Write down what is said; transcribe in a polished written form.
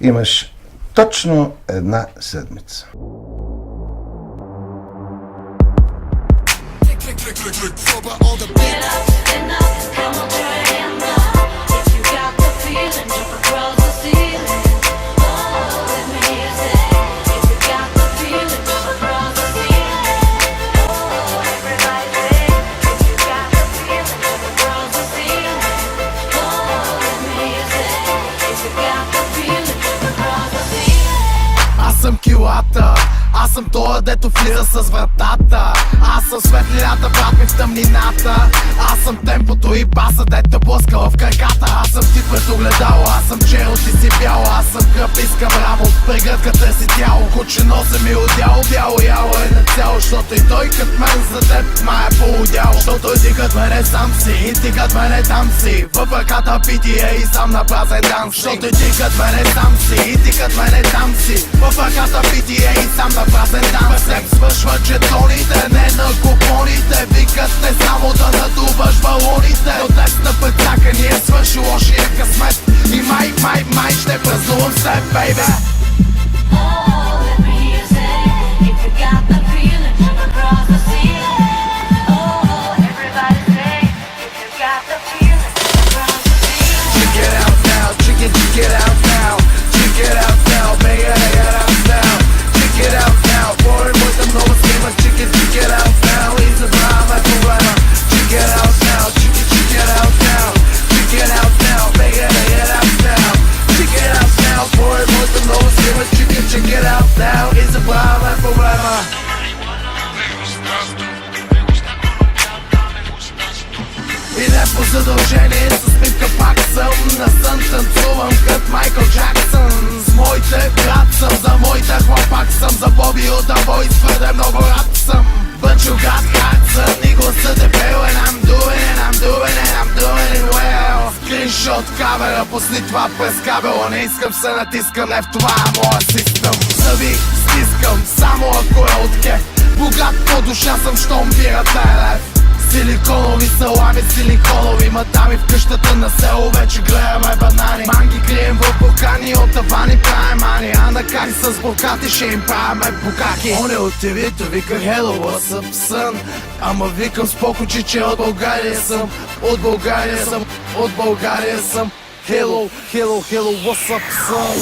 Имаш точно една седмица. Аз съм килата, аз съм тоя, дето влиза с вратата. Аз съм светлината, брат ми в тъмнината. Аз съм темпото и баса, дето блъска в краката. Аз съм ти пред огледало, аз съм черно, ти си бяло. Аз съм кръв, искам рамо, прегръдка търси тяло. Куче носа ми одяло, бяло яло е на цяло. Защото и той кът мен за теб ма е полудяло. Защото и ти кът мене сам си, и ти кът мене там си. В ръката питие и сам на празен данс. Защото и ти кът мене сам си, и ти кът мене там си. В ръката питие и сам на празен данс. Всем свършва жетоните, не на купоните. Викат не само да надуваш балоните. Но днес на пътяка ни е свърши лошия късмет. И май ще празнувам с теб, бейбе. Check it out now, check it out now, baby, check it out now, check it out now, boy, with them нови схема, check it out now, и забравяме проблема, check it out now, check it out now, check it out now, baby, check it out now, check it out now, boy, with them нови схема, check it out now, и забравяме проблема. И не по задължение, с мивка пак съм на сън, танцувам кът Майкъл Джаксън. С моите брат съм, за моите хлопак съм, за Боби от The Voice твърде много рад съм. Бънчо град Хадсън и гласът е пел, and I'm doing it well. Скриншот камера, пусни това през кабела, не искам се натискам, не в това е моя систем. Зъби стискам, само ако е от кеф, богат по душа съм, щом бирата е лев. Силиконови салами, силиконови мадами, в къщата на село вече гледаме банани. Манги крием в буркани, от тавани правим мани, а на кари с буркати ще им правиме букаки. Он е от ТВ-то, вика hello, what's up son? Ама викам споко, че от България съм, от България съм, от България съм. Hello, what's up son?